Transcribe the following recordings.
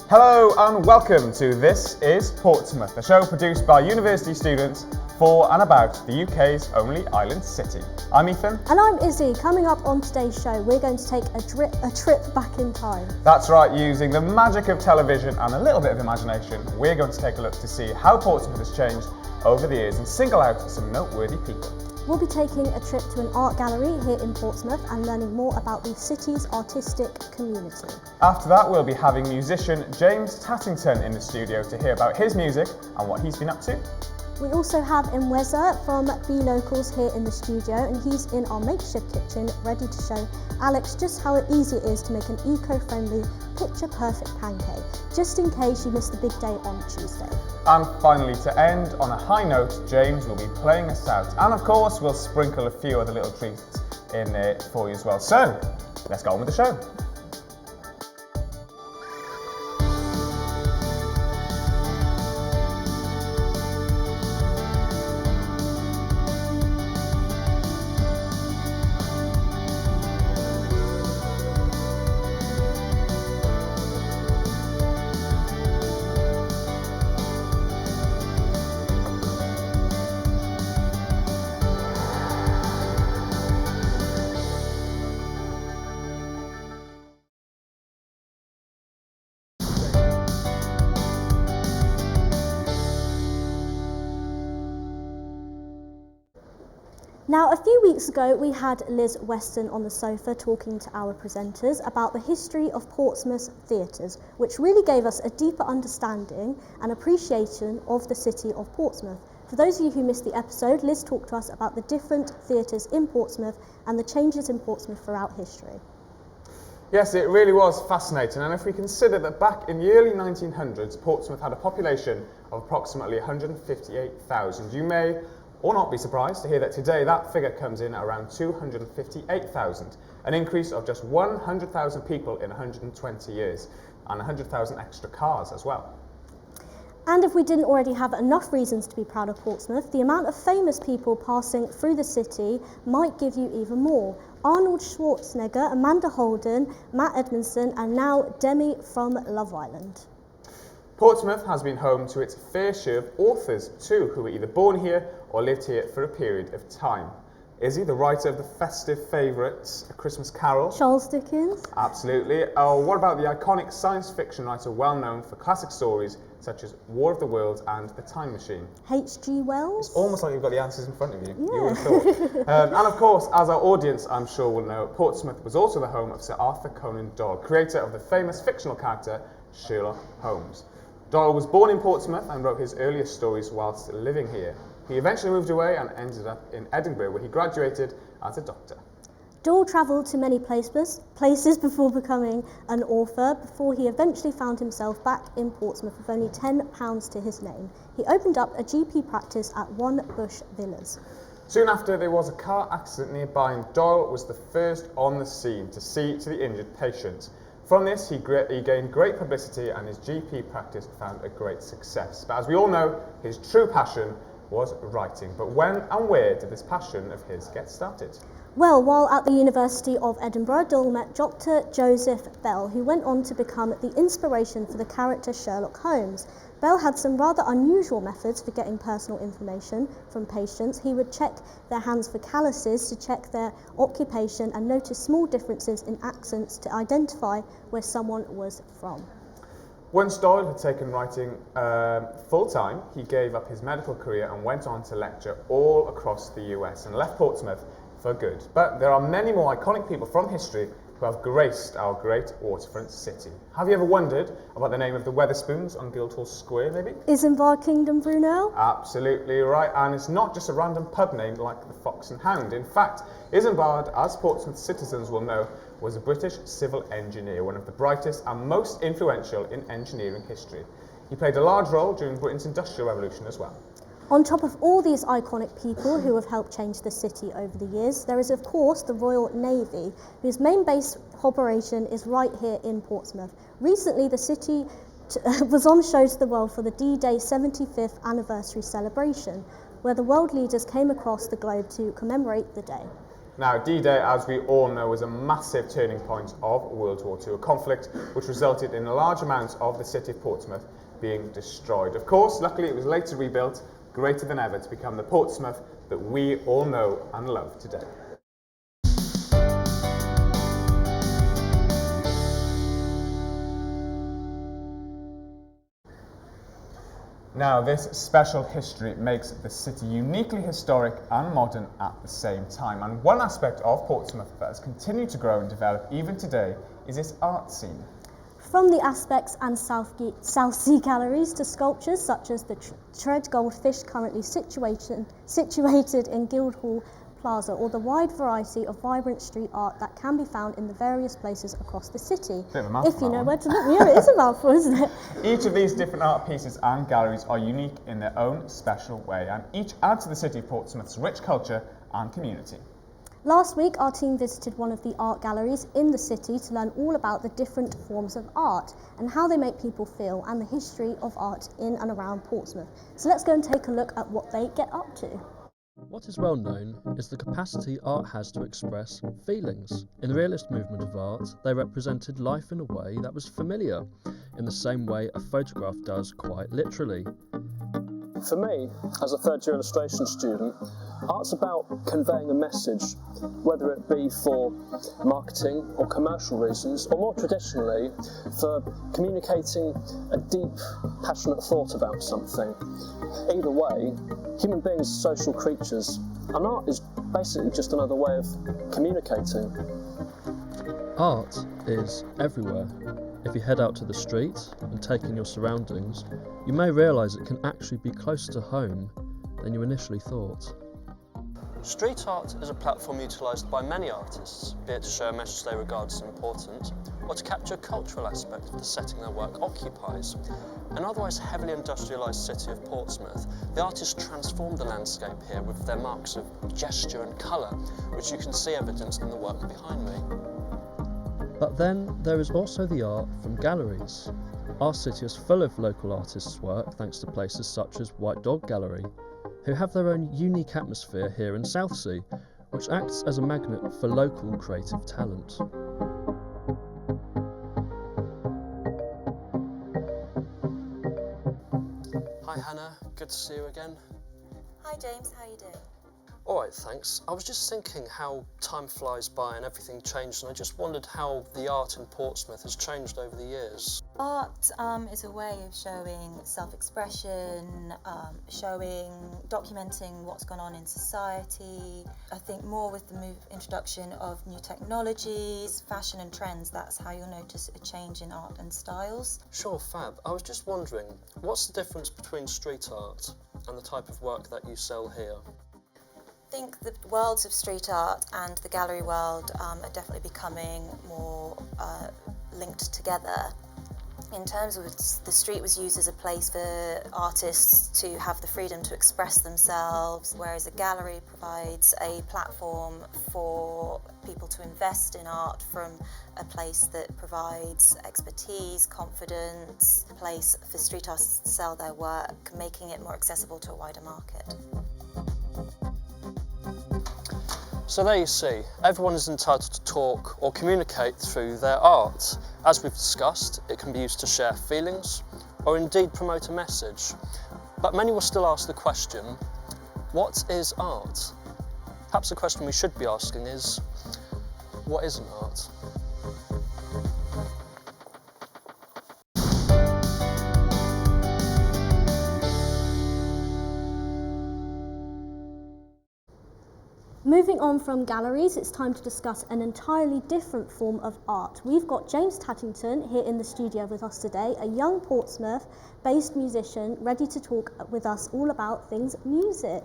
Hello and welcome to This Is Portsmouth, a show produced by university students for and about the UK's only island city. I'm Ethan. And I'm Izzy. Coming up on today's show, we're going to take a trip back in time. That's right, using the magic of television and a little bit of imagination, we're going to take a look to see how Portsmouth has changed over the years and single out some noteworthy people. We'll be taking a trip to an art gallery here in Portsmouth and learning more about the city's artistic community. After that, we'll be having musician James Tattington in the studio to hear about his music and what he's been up to. We also have Mweza from Be Locals here in the studio, and he's in our makeshift kitchen ready to show Alex just how easy it is to make an eco-friendly, picture-perfect pancake, just in case you missed the big day on Tuesday. And finally, to end on a high note, James will be playing us out. And of course, we'll sprinkle a few other little treats in there for you as well. So, let's go on with the show. Now, a few weeks ago, we had Liz Weston on the sofa talking to our presenters about the history of Portsmouth's theatres, which really gave us a deeper understanding and appreciation of the city of Portsmouth. For those of you who missed the episode, Liz talked to us about the different theatres in Portsmouth and the changes in Portsmouth throughout history. Yes, it really was fascinating, and if we consider that back in the early 1900s, Portsmouth had a population of approximately 158,000, you may or not be surprised to hear that today that figure comes in at around 258,000, an increase of just 100,000 people in 120 years, and 100,000 extra cars as well. And if we didn't already have enough reasons to be proud of Portsmouth, the amount of famous people passing through the city might give you even more. Arnold Schwarzenegger, Amanda Holden, Matt Edmondson, and now Demi from Love Island. Portsmouth has been home to its fair share of authors too, who were either born here or lived here for a period of time. Izzy, the writer of the festive favourites, A Christmas Carol. Charles Dickens. Absolutely. What about the iconic science fiction writer well known for classic stories such as War of the Worlds and The Time Machine? H.G. Wells. It's almost like you've got the answers in front of you. Yeah. You would have thought. And of course, as our audience I'm sure will know, Portsmouth was also the home of Sir Arthur Conan Doyle, creator of the famous fictional character Sherlock Holmes. Doyle was born in Portsmouth and wrote his earliest stories whilst living here. He eventually moved away and ended up in Edinburgh, where he graduated as a doctor. Doyle travelled to many places before becoming an author, before he eventually found himself back in Portsmouth with only £10 to his name. He opened up a GP practice at One Bush Villas. Soon after, there was a car accident nearby, and Doyle was the first on the scene to see to the injured patient. From this, he gained great publicity, and his GP practice found a great success. But as we all know, his true passion was writing. But when and where did this passion of his get started? Well, while at the University of Edinburgh, Doyle met Dr. Joseph Bell, who went on to become the inspiration for the character Sherlock Holmes. Bell had some rather unusual methods for getting personal information from patients. He would check their hands for calluses to check their occupation and notice small differences in accents to identify where someone was from. Once Doyle had taken writing full-time, he gave up his medical career and went on to lecture all across the US and left Portsmouth for good. But there are many more iconic people from history who have graced our great waterfront city. Have you ever wondered about the name of the Wetherspoons on Guildhall Square, maybe? Isambard Kingdom, Brunel? Absolutely right, and it's not just a random pub name like the Fox and Hound. In fact, Isambard, as Portsmouth citizens will know, was a British civil engineer, one of the brightest and most influential in engineering history. He played a large role during Britain's Industrial Revolution as well. On top of all these iconic people who have helped change the city over the years, there is of course the Royal Navy, whose main base operation is right here in Portsmouth. Recently the city was on show to the world for the D-Day 75th anniversary celebration, where the world leaders came across the globe to commemorate the day. Now, D-Day, as we all know, was a massive turning point of World War II, a conflict which resulted in a large amount of the city of Portsmouth being destroyed. Of course, luckily it was later rebuilt, greater than ever, to become the Portsmouth that we all know and love today. Now, this special history makes the city uniquely historic and modern at the same time. And one aspect of Portsmouth that has continued to grow and develop even today is its art scene. From the Aspects and South Sea galleries to sculptures such as the Tread Goldfish currently situated in Guildhall Plaza, or the wide variety of vibrant street art that can be found in the various places across the city. Bit of a mouthful, if you know where to look. Yeah, it is a mouthful, isn't it? Each of these different art pieces and galleries are unique in their own special way, and each add to the city of Portsmouth's rich culture and community. Last week, our team visited one of the art galleries in the city to learn all about the different forms of art and how they make people feel, and the history of art in and around Portsmouth. So let's go and take a look at what they get up to. What is well known is the capacity art has to express feelings. In the realist movement of art, they represented life in a way that was familiar, in the same way a photograph does quite literally. For me, as a third-year illustration student, art's about conveying a message, whether it be for marketing or commercial reasons, or more traditionally, for communicating a deep, passionate thought about something. Either way, human beings are social creatures, and art is basically just another way of communicating. Art is everywhere. If you head out to the street and take in your surroundings, you may realise it can actually be closer to home than you initially thought. Street art is a platform utilised by many artists, be it to show a message they regard as important, or to capture a cultural aspect of the setting their work occupies. In an otherwise heavily industrialised city of Portsmouth, the artists transformed the landscape here with their marks of gesture and colour, which you can see evidenced in the work behind me. But then there is also the art from galleries. Our city is full of local artists' work thanks to places such as White Dog Gallery, who have their own unique atmosphere here in Southsea, which acts as a magnet for local creative talent. Hi Hannah, good to see you again. Hi James, how are you doing? Alright, thanks. I was just thinking how time flies by and everything changed, and I just wondered how the art in Portsmouth has changed over the years. Art is a way of showing self-expression, documenting what's gone on in society. I think more with the introduction of new technologies, fashion and trends, that's how you'll notice a change in art and styles. Sure, fab. I was just wondering, what's the difference between street art and the type of work that you sell here? I think the worlds of street art and the gallery world are definitely becoming more linked together. In terms of the street was used as a place for artists to have the freedom to express themselves, whereas a gallery provides a platform for people to invest in art from a place that provides expertise, confidence, a place for street artists to sell their work, making it more accessible to a wider market. So there you see, everyone is entitled to talk or communicate through their art. As we've discussed, it can be used to share feelings or indeed promote a message. But many will still ask the question, what is art? Perhaps the question we should be asking is, what is an art? Moving on from galleries, it's time to discuss an entirely different form of art. We've got James Tattington here in the studio with us today, a young Portsmouth-based musician ready to talk with us all about things music.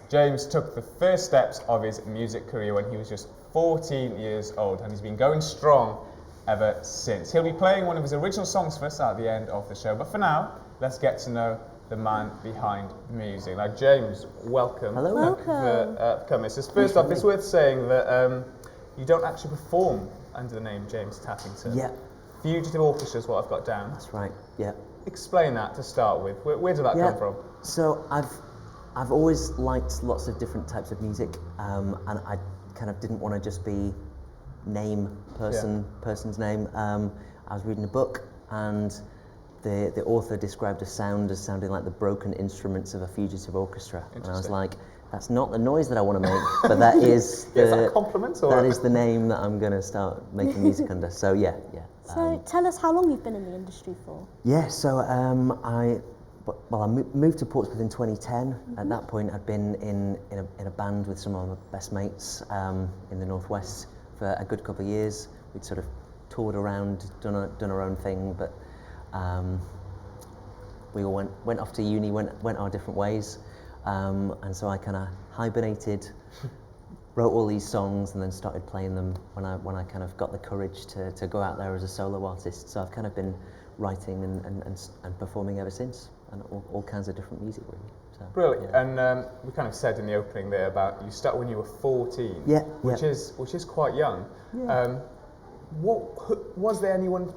James took the first steps of his music career when he was just 14 years old, and he's been going strong ever since. He'll be playing one of his original songs for us at the end of the show, but for now, let's get to know the man behind music. Now, James, welcome. Hello. Welcome. Coming. So first off, it's worth saying that you don't actually perform under the name James Tattington. Yeah. Fugitive Orchestra is what I've got down. That's right, yeah. Explain that to start with. Where did that come from? So I've always liked lots of different types of music, and I kind of didn't want to just be person's name. I was reading a book, and the author described a sound as sounding like the broken instruments of a fugitive orchestra, and I was like, that's not the noise that I want to make, but that is is that a compliment, or? that is the name that I'm going to start making music under. So yeah. So tell us how long you've been in the industry for. Yeah, so I moved to Portsmouth in 2010. At that point, I'd been in a band with some of my best mates in the Northwest for a good couple of years. We'd sort of toured around, done our own thing, but we all went off to uni, went our different ways, and so I kind of hibernated, wrote all these songs, and then started playing them when I kind of got the courage to go out there as a solo artist. So I've kind of been writing and performing ever since, and all kinds of different music, really. So, Brilliant. yeah. And we kind of said in the opening there about you started when you were 14, which is quite young. Yeah. Was there anyone,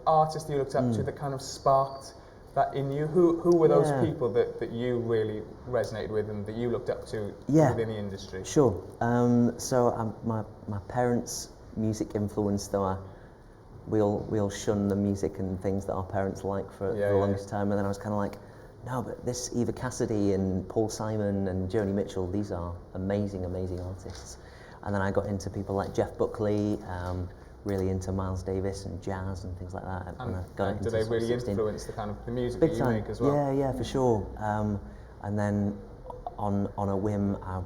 artist you looked up to that kind of sparked that in you? Who were those people that you really resonated with and that you looked up to within the industry? Sure. So my parents' music influence, though we all shun the music and things that our parents like for the longest time, and then I was kind of like, no, but this Eva Cassidy and Paul Simon and Joni Mitchell, these are amazing artists. And then I got into people like Jeff Buckley, really into Miles Davis and jazz and things like that. And do they really influence the kind of the music Big that you time. make as well? Yeah, for sure. And then on a whim, I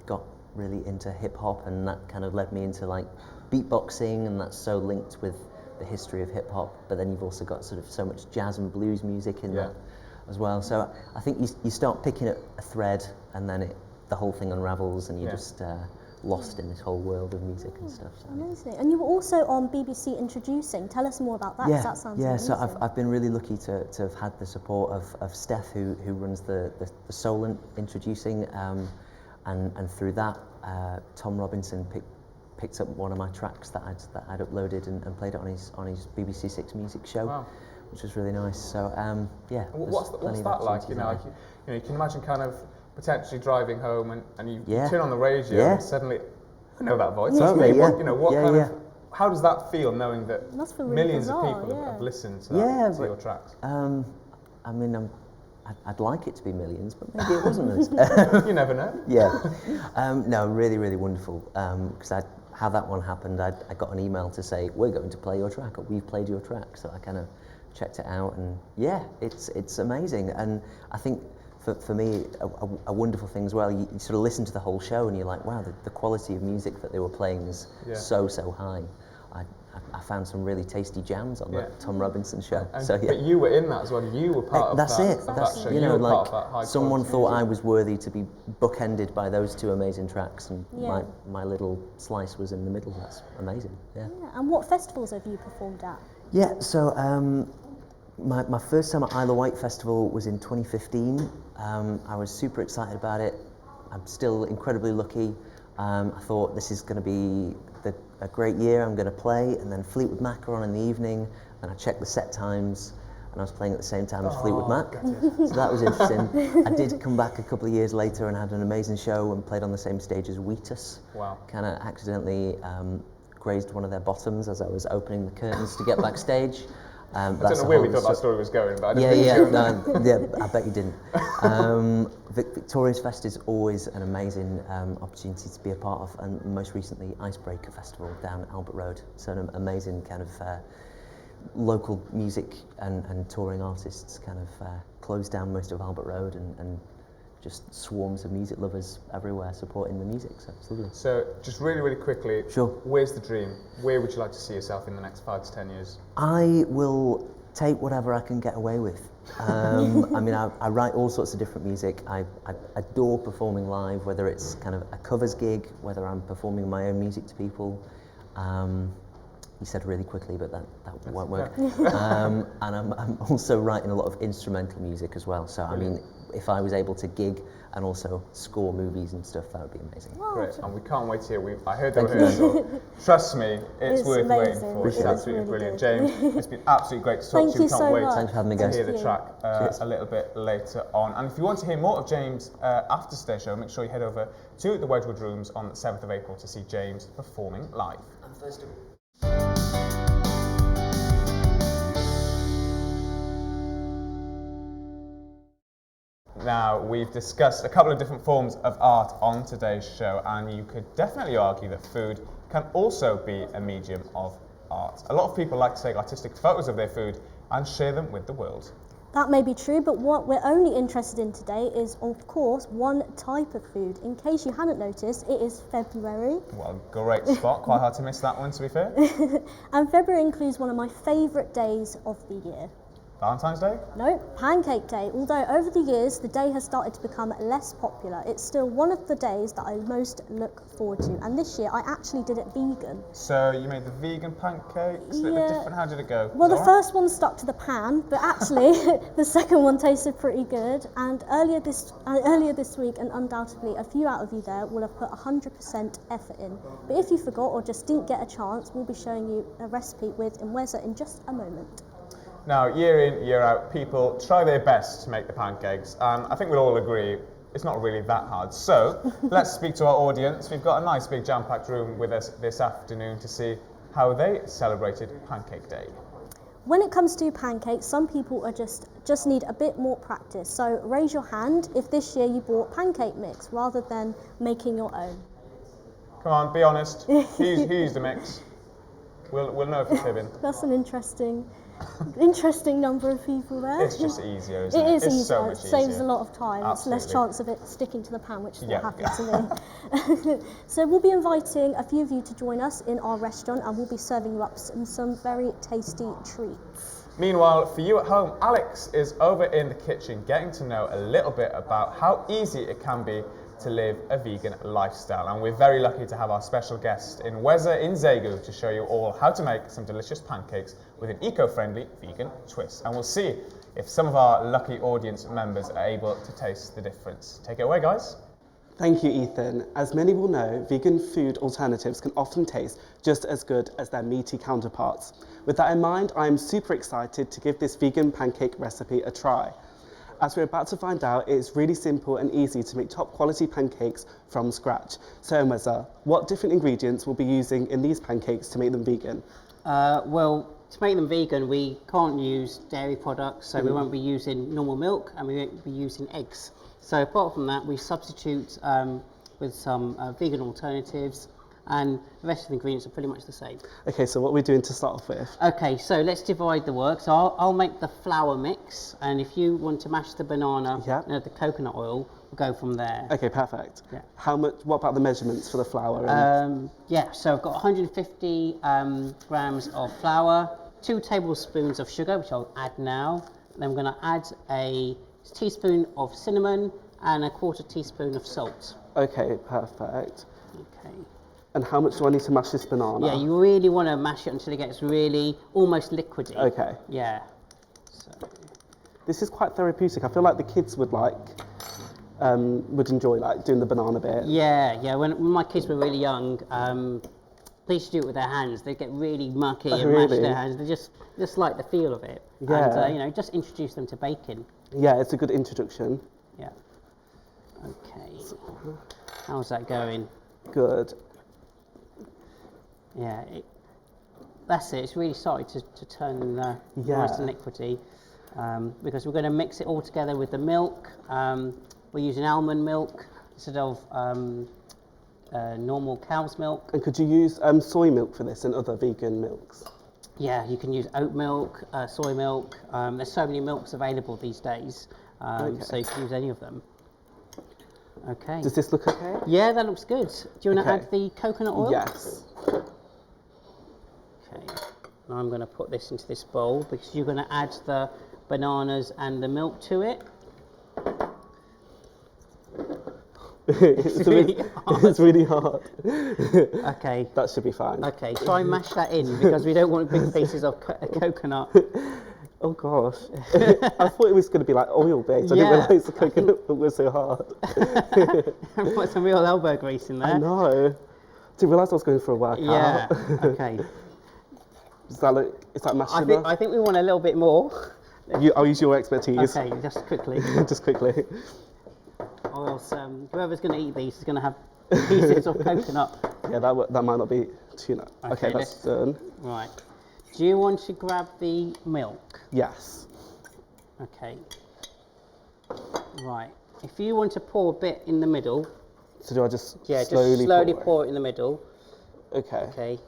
got really into hip hop, and that kind of led me into like beatboxing, and that's so linked with the history of hip hop. But then you've also got sort of so much jazz and blues music in that as well. So I think you start picking up a thread, and then the whole thing unravels, and you're just lost in this whole world of music and stuff. So. Amazing. And you were also on BBC Introducing. Tell us more about that, because that sounds amazing. So I've been really lucky to have had the support of Steph, who runs the Soul Introducing, and through that, Tom Robinson picked up one of my tracks that I'd uploaded and played it on his BBC Six music show, which was really nice. So what's that like? You can imagine kind of potentially driving home and you turn on the radio and suddenly I know that voice. Totally, how does that feel, knowing that really millions bizarre, of people have listened to your tracks? I mean, I'd like it to be millions, but maybe it wasn't us. You never know. No, really, really wonderful. Because how that one happened, I got an email to say, we're going to play your track, or we've played your track. So I kind of checked it out, and it's amazing. And I think for me, a wonderful thing as well, you sort of listen to the whole show and you're like, wow, the quality of music that they were playing is so high. I found some really tasty jams on that Tom Robinson show. But you were in that as well. You were part of that. That's show. You know, like part of that someone thought I was worthy to be bookended by those two amazing tracks, and my little slice was in the middle. That's amazing. Yeah. And what festivals have you performed at? Yeah. So my first time at Isle of Wight Festival was in 2015. I was super excited about it. I'm still incredibly lucky. I thought this is going to be a great year. I'm going to play, and then Fleetwood Mac are on in the evening, and I checked the set times, and I was playing at the same time as Fleetwood Mac. So that was interesting. I did come back a couple of years later and had an amazing show and played on the same stage as Wheatus. Wow. Kind of accidentally grazed one of their bottoms as I was opening the curtains to get backstage. I don't know where we thought that story was going, but I didn't I bet you didn't. Victoria's Fest is always an amazing opportunity to be a part of, and most recently Icebreaker Festival down at Albert Road. So an amazing kind of local music and touring artists kind of closed down most of Albert Road, and just swarms of music lovers everywhere supporting the music, so it's lovely. So just really, really quickly, sure. Where's the dream? Where would you like to see yourself in the next 5 to 10 years? I will take whatever I can get away with. I mean, I write all sorts of different music. I adore performing live, whether it's kind of a covers gig, whether I'm performing my own music to people. he said really quickly, but that won't work. And I'm also writing a lot of instrumental music as well. So I mean, if I was able to gig and also score movies and stuff, that would be amazing. Great, and we can't wait to hear. I heard the rehearsal. Trust me, it's worth waiting amazing. for. It's It's absolutely really brilliant. good. James, it's been absolutely great to talk Thank to you. you We can't so wait much. Thanks for having me, to guys. hear the Thank track Cheers. a little bit later on. And if you want to hear more of James after today's show, make sure you head over to the Wedgwood Rooms on the 7th of April to see James performing live. And first of all, Now, we've discussed a couple of different forms of art on today's show, and you could definitely argue that food can also be a medium of art. A lot of people like to take artistic photos of their food and share them with the world. That may be true, but what we're only interested in today is, of course, one type of food. In case you hadn't noticed, it is February. Well, great spot. Quite hard to miss that one, to be fair. And February includes one of my favourite days of the year. Valentine's Day? No, Pancake Day. Although over the years the day has started to become less popular, it's still one of the days that I most look forward to. And this year I actually did it vegan. So you made the vegan pancakes, a little bit different. How did it go? Well, Was the it all right? first one stuck to the pan, but actually the second one tasted pretty good. And earlier this week, and undoubtedly a few out of you there will have put 100% effort in. But if you forgot or just didn't get a chance, we'll be showing you a recipe with Mweza in just a moment. Now, year in, year out, people try their best to make the pancakes, and I think we'll all agree it's not really that hard. So, let's speak to our audience. We've got a nice big jam-packed room with us this afternoon to see how they celebrated Pancake Day. When it comes to pancakes, some people are just need a bit more practice. So raise your hand if this year you bought pancake mix rather than making your own. Come on, be honest. Who used the mix? We'll know if you're fibbing. That's an interesting number of people there. It's just easier, isn't it? It is It's easier. so It much saves easier. a lot of time. It's less Absolutely. chance of it sticking to the pan, which is Yeah. what happened to me. So we'll be inviting a few of you to join us in our restaurant, and we'll be serving you up some very tasty treats. Meanwhile, for you at home, Alex is over in the kitchen getting to know a little bit about how easy it can be to live a vegan lifestyle. And we're very lucky to have our special guest in Mweza in Zegu to show you all how to make some delicious pancakes with an eco-friendly vegan twist. And we'll see if some of our lucky audience members are able to taste the difference. Take it away, guys. Thank you, Ethan. As many will know, vegan food alternatives can often taste just as good as their meaty counterparts. With that in mind, I am super excited to give this vegan pancake recipe a try. As we're about to find out, it's really simple and easy to make top quality pancakes from scratch. So Mweza, what different ingredients we'll be using in these pancakes to make them vegan? Well, to make them vegan, we can't use dairy products, so we won't be using normal milk and we won't be using eggs. So apart from that, we substitute with some vegan alternatives, and the rest of the ingredients are pretty much the same. Okay, so what are we doing to start off with? Okay, so let's divide the work. So I'll make the flour mix, and if you want to mash the banana, the coconut oil, we'll go from there. Okay, perfect. Yeah. What about the measurements for the flour? Yeah, so I've got 150 grams of flour, 2 tablespoons of sugar, which I'll add now. Then I'm going to add a teaspoon of cinnamon and a 1/4 teaspoon of salt. Okay, perfect. Okay. And how much do I need to mash this banana? Yeah, you really want to mash it until it gets really almost liquidy. Okay. Yeah. So. This is quite therapeutic. I feel like the kids would enjoy doing the banana bit. Yeah. When my kids were really young, they used to do it with their hands. They'd get really mucky and mash really? their hands. They just like the feel of it. Yeah. And just introduce them to baking. Yeah, it's a good introduction. Yeah. Okay. How's that going? Good. Yeah. That's it. It's really started to turn nice and liquidy, because we're going to mix it all together with the milk. We're using almond milk instead of normal cow's milk. And could you use soy milk for this and other vegan milks? Yeah, you can use oat milk, soy milk. There's so many milks available these days, so you can use any of them. Okay. Does this look okay? Yeah, that looks good. Do you want to add the coconut oil? Yes. Okay. Now I'm going to put this into this bowl because you're going to add the bananas and the milk to it. It's really hard. Okay. That should be fine. Okay, try and mash that in because we don't want big pieces of coconut. Oh gosh. I thought it was going to be like oil based. I didn't realise the coconut was so hard. Put some real elbow grease in there. I know. Didn't realise I was going for a workout. Yeah. Okay. Is that mashed enough? I think we want a little bit more. I'll use your expertise. Okay, just quickly. Just quickly. Or else whoever's going to eat these is going to have pieces of coconut. Yeah, that might not be too nice. Okay, that's done. Right. Do you want to grab the milk? Yes. Okay. Right. If you want to pour a bit in the middle. So do I just slowly pour it in the middle. Okay. Okay.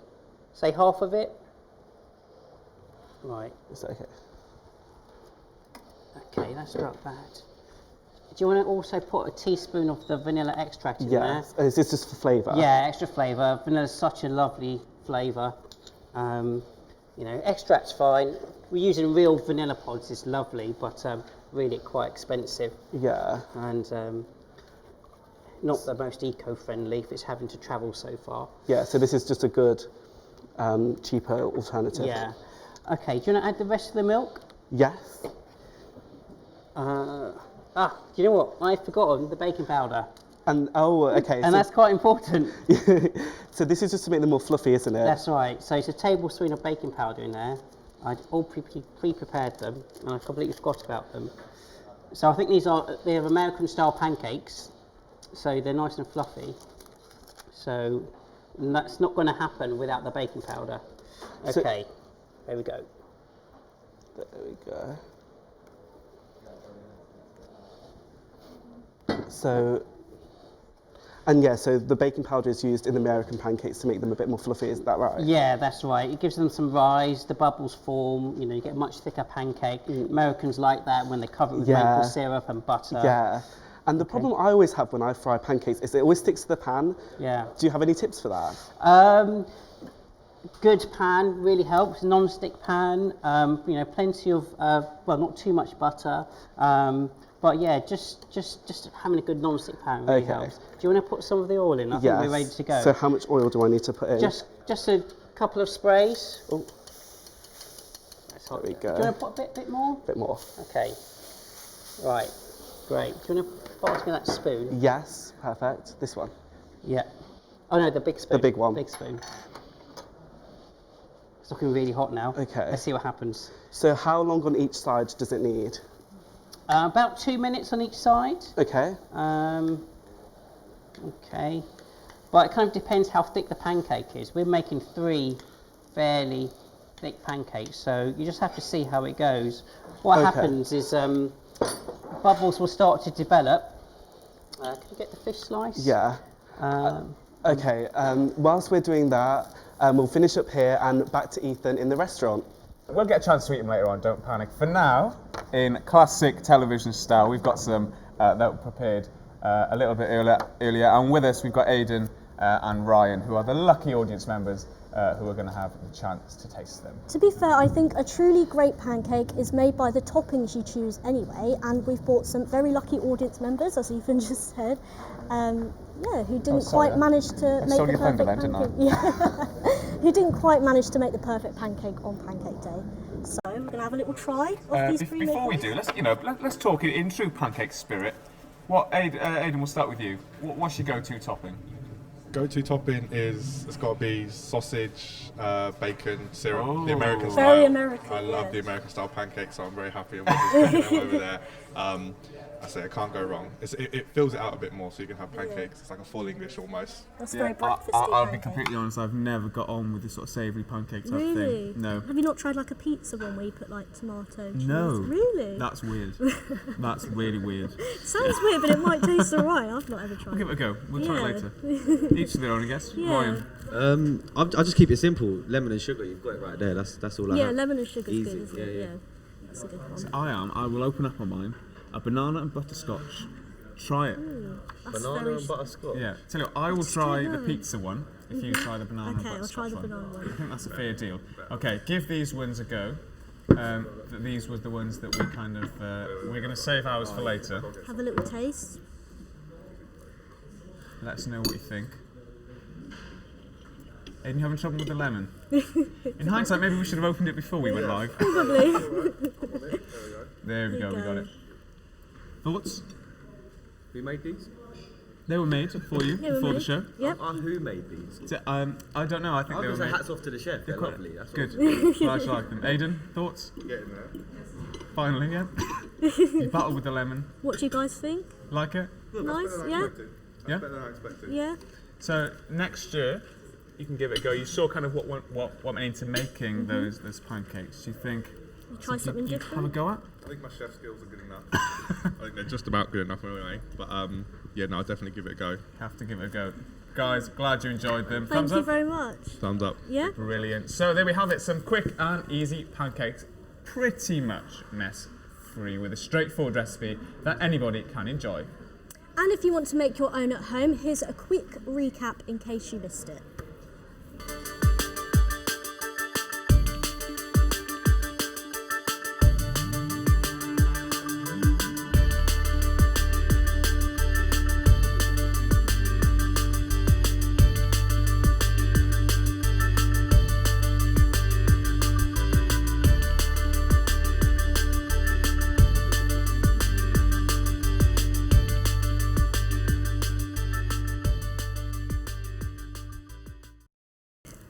Say half of it. Right. Is that okay? Okay, that's not bad. Do you want to also put a teaspoon of the vanilla extract in there? Yes. Is this just for flavour? Yeah, extra flavour. Vanilla is such a lovely flavour. You know, extract's fine. We're using real vanilla pods. It's lovely, but really quite expensive. Yeah. And not the most eco-friendly if it's having to travel so far. Yeah. So this is just a good, cheaper alternative. Yeah. Okay. Do you want to add the rest of the milk? Yes. Do you know what? I've forgotten the baking powder. And okay. And that's quite important. So this is just to make them more fluffy, isn't it? That's right. So it's a tablespoon of baking powder in there. I'd all pre-prepared them, and I completely forgot about them. So I think they're American-style pancakes, so they're nice and fluffy. So that's not going to happen without the baking powder. Okay, there we go. There we go. So the baking powder is used in American pancakes to make them a bit more fluffy, is that right? Yeah, that's right. It gives them some rise, the bubbles form, you get a much thicker pancake. Americans like that when they cover it with maple syrup and butter. Yeah. And the problem I always have when I fry pancakes is it always sticks to the pan. Yeah. Do you have any tips for that? Good pan really helps, non-stick pan, plenty of, not too much butter. But yeah, just having a good non-stick pan really helps. Do you want to put some of the oil in? I think we're ready to go. So how much oil do I need to put in? Just a couple of sprays. Oh. There we go. Do you want to put a bit more? A bit more. Okay. Right. Great. Do you want to pass me that spoon? Yes. Perfect. This one. Yeah. Oh no, the big spoon. The big one. Big spoon. It's looking really hot now. Okay. Let's see what happens. So how long on each side does it need? About 2 minutes on each side. Okay. Okay. But it kind of depends how thick the pancake is. We're making 3 fairly thick pancakes, so you just have to see how it goes. What happens is bubbles will start to develop. Can you get the fish slice? Yeah. Okay. Whilst we're doing that, we'll finish up here and back to Ethan in the restaurant. We'll get a chance to eat them later on, don't panic. For now, in classic television style, we've got some that were prepared a little bit earlier, and with us we've got Aidan and Ryan, who are the lucky audience members who are going to have the chance to taste them. To be fair, I think a truly great pancake is made by the toppings you choose anyway, and we've brought some very lucky audience members, as Ethan just said, who didn't quite manage to make the perfect pancake. Yeah, who didn't quite manage to make the perfect pancake on Pancake Day. So we're going to have a little try of these 3 Before we do, let's talk in true pancake spirit. Aidan, we'll start with you. What's your go-to topping? Go-to topping it's got to be sausage, bacon, syrup, the American style. Very American. I love the American style pancakes, so I'm very happy with them over there. I say I can't go wrong. It fills it out a bit more, so you can have pancakes. It's like a full English almost. That's very breakfasty. I'll be completely honest. I've never got on with this sort of savoury pancake type thing. No. Have you not tried like a pizza one where you put like tomato? Cheese? No. Really? That's weird. That's really weird. Sounds weird, but it might taste alright. I've not ever tried. We'll give it a go. We'll try it later. Each to their own, I guess. Yeah. Ryan. I'll just keep it simple. Lemon and sugar. You've got it right there. That's all I have. Yeah, lemon and sugar's Easy. good, isn't it? Yeah. That's a good one. I will open up on mine. A banana and butterscotch. Try it. Banana and butterscotch? Yeah. Tell you what, I will try the pizza one if you try the banana and Okay, I'll butterscotch try the one. banana one. I think that's a fair deal. Okay, give these ones a go. These were the ones that we kind of, we're going to save ours for later. Have a little taste. Let us know what you think. Aiden, you having trouble with the lemon? In hindsight, maybe we should have opened it before we went live. Probably. There we go, we got it. Thoughts? Who made these? They were made for you before the show. Yep. Who made these? So, I don't know. I think I they were was going to say made. hats off to the chef. They're quite lovely. That's good. awesome. I like them. Aiden, thoughts? Getting there. Finally, yeah. You battled with the lemon. What do you guys think? Like it? Nice, yeah? That's Yeah? better than I expected. Yeah. So next year, you can give it a go. You saw kind of what went into making those pancakes. Do you think Try something you'd different. have a go at? I think my chef skills are good enough. I think they're just about good enough anyway. But yeah, no, I'll definitely give it a go. Have to give it a go. Guys, glad you enjoyed them. Thank Thumbs you up. very much. Thumbs up. Yeah. Brilliant. So there we have it. Some quick and easy pancakes, pretty much mess-free, with a straightforward recipe that anybody can enjoy. And if you want to make your own at home, here's a quick recap in case you missed it.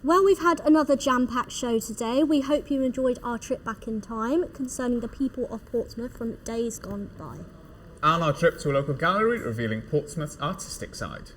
Well, we've had another jam-packed show today. We hope you enjoyed our trip back in time concerning the people of Portsmouth from days gone by. And our trip to a local gallery revealing Portsmouth's artistic side.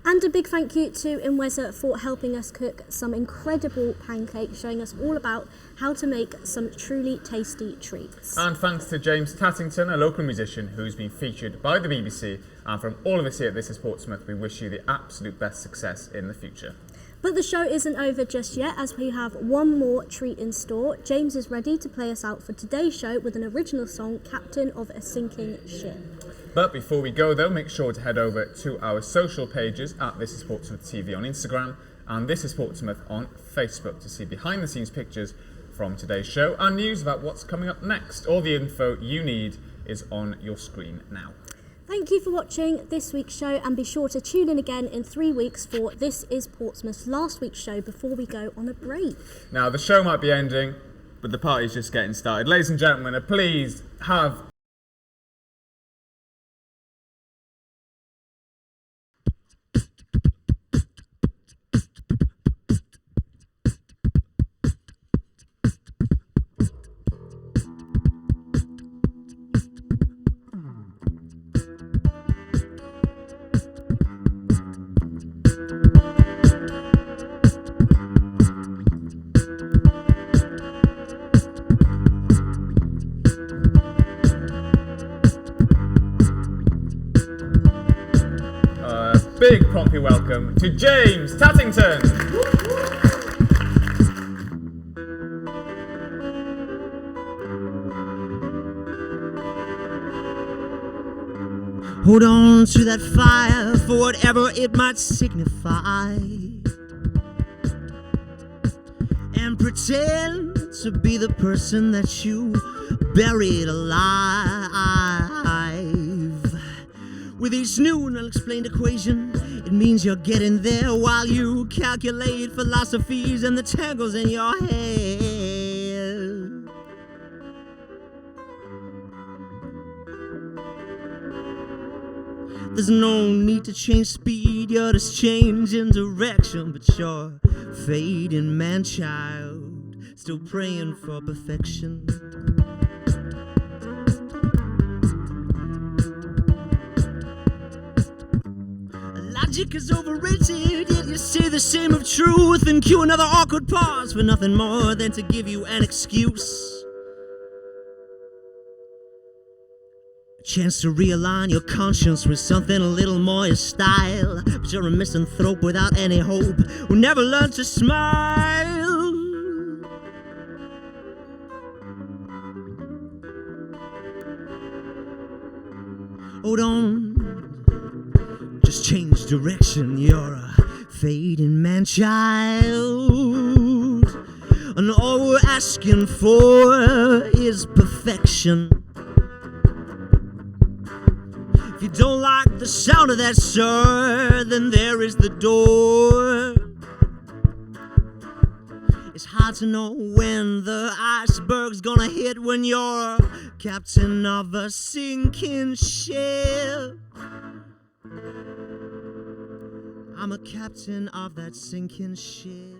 And a big thank you to Inweza for helping us cook some incredible pancakes, showing us all about how to make some truly tasty treats. And thanks to James Tattington, a local musician who's been featured by the BBC. And from all of us here at This Is Portsmouth, we wish you the absolute best success in the future. But the show isn't over just yet, as we have one more treat in store. James is ready to play us out for today's show with an original song, Captain of a Sinking Ship. But before we go though, make sure to head over to our social pages at This Is Portsmouth TV on Instagram and This Is Portsmouth on Facebook to see behind the scenes pictures from today's show and news about what's coming up next. All the info you need is on your screen now. Thank you for watching this week's show, and be sure to tune in again in 3 weeks for This Is Portsmouth's last week's show before we go on a break. Now the show might be ending, but the party's just getting started. Ladies and gentlemen, please have big promptly welcome to James Tattington. Hold on to that fire for whatever it might signify, and pretend to be the person that you buried alive. With each new and unexplained equation, it means you're getting there while you calculate philosophies and the tangles in your head. There's no need to change speed, you're just changing direction, but you're fading man-child, still praying for perfection. Logic is overrated, yet you say the same of truth and cue another awkward pause for nothing more than to give you an excuse. A chance to realign your conscience with something a little more your style. But you're a misanthrope without any hope who never learned to smile. Hold on, just change direction, you're a fading man-child, and all we're asking for is perfection. If you don't like the sound of that, sir, then there is the door. It's hard to know when the iceberg's gonna hit when you're captain of a sinking ship. I'm a captain of that sinking ship.